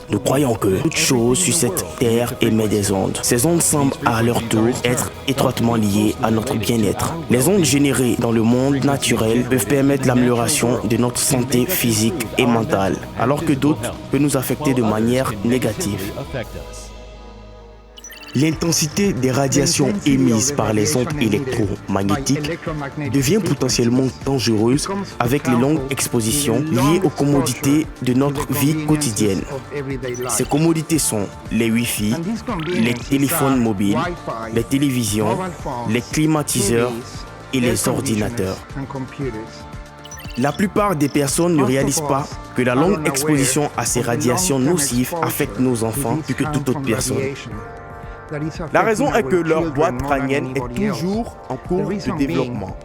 Nous croyons que toute chose sur cette terre émet des ondes. Ces ondes semblent à leur tour être étroitement liées à notre bien-être. Les ondes générées dans le monde naturel peuvent permettre l'amélioration de notre santé physique et mentale, alors que d'autres peuvent nous affecter de manière négative. L'intensité des radiations émises par les ondes électromagnétiques devient potentiellement dangereuse avec les longues expositions liées aux commodités de notre vie quotidienne. Ces commodités sont les Wi-Fi, les téléphones mobiles, les télévisions, les climatiseurs et les ordinateurs. La plupart des personnes ne réalisent pas que la longue exposition à ces radiations nocives affecte nos enfants plus que toute autre personne. La raison est que leur boîte crânienne est toujours en cours de développement.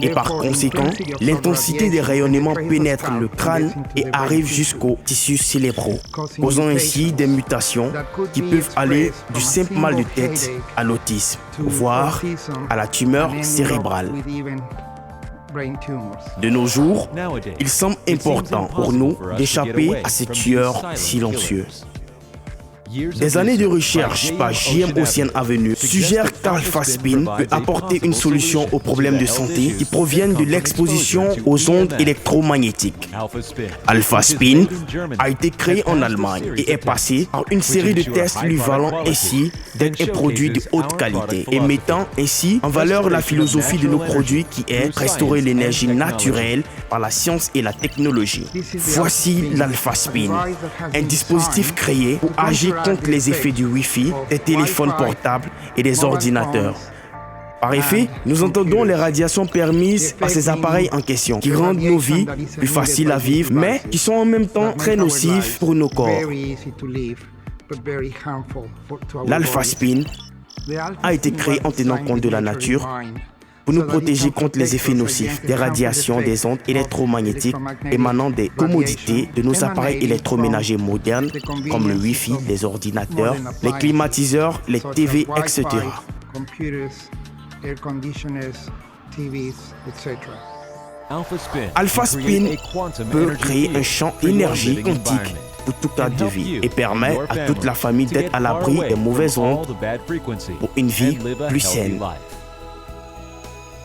Et par conséquent, l'intensité des rayonnements pénètre le crâne et arrive jusqu'aux tissus cérébraux, causant ainsi des mutations qui peuvent aller du simple mal de tête à l'autisme, voire à la tumeur cérébrale. De nos jours, il semble important pour nous d'échapper à ces tueurs silencieux. Des années de recherche par JM Ocean Avenue suggèrent qu'Alphaspin peut apporter une solution aux problèmes de santé qui proviennent de l'exposition aux ondes électromagnétiques. Alphaspin a été créé en Allemagne et est passé par une série de tests lui valant ainsi d'être un produit de haute qualité et mettant ainsi en valeur la philosophie de nos produits qui est restaurer l'énergie naturelle par la science et la technologie. Voici l'Alphaspin, un dispositif créé pour agir contre les effets du Wi-Fi, des téléphones portables et des ordinateurs. Par effet, nous entendons les radiations permises par ces appareils en question, qui rendent nos vies plus faciles à vivre, mais qui sont en même temps très nocives pour nos corps. L'Alphaspin a été créé en tenant compte de la nature pour nous protéger contre les effets nocifs des radiations des ondes électromagnétiques émanant des commodités de nos appareils électroménagers modernes comme le Wi-Fi, les ordinateurs, les climatiseurs, les TV, etc. Alphaspin peut créer un champ d'énergie quantique pour tout cas de vie et permet à toute la famille d'être à l'abri des mauvaises ondes pour une vie plus saine.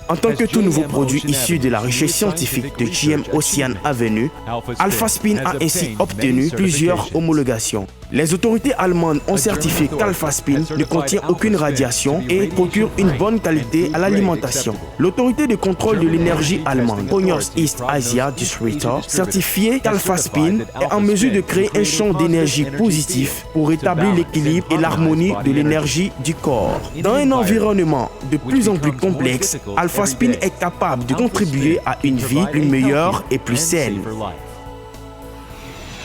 En tant que tout nouveau produit issu de la recherche scientifique de JM Ocean Avenue, Alphaspin a ainsi obtenu plusieurs homologations. Les autorités allemandes ont certifié qu'Alphaspin ne contient aucune radiation et procure une bonne qualité à l'alimentation. L'autorité de contrôle de l'énergie allemande, Cognos East Asia Distributor, certifié qu'Alphaspin est en mesure de créer un champ d'énergie positif pour rétablir l'équilibre et l'harmonie de l'énergie du corps. Dans un environnement de plus en plus complexe, Alphaspin est capable de contribuer à une vie plus meilleure et plus saine.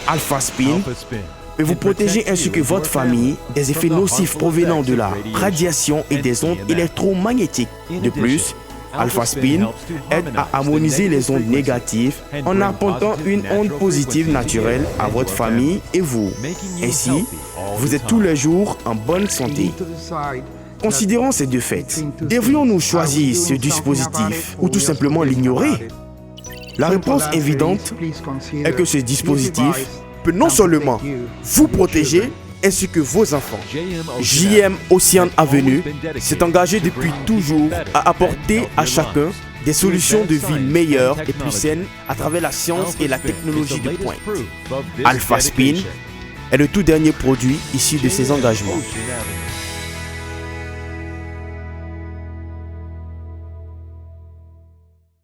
Alphaspin peut vous protéger ainsi que votre famille des effets nocifs provenant de la radiation et des ondes électromagnétiques. De plus, Alphaspin aide à harmoniser les ondes négatives en apportant une onde positive naturelle à votre famille et vous. Ainsi, vous êtes tous les jours en bonne santé. Considérons ces deux faits. Devrions-nous choisir ce dispositif ou tout simplement l'ignorer? La réponse évidente est que ce dispositif peut non seulement vous protéger ainsi que vos enfants. JM Ocean Avenue s'est engagé depuis toujours à apporter à chacun des solutions de vie meilleures et plus saines à travers la science et la technologie de pointe. Alphaspin est le tout dernier produit issu de ces engagements.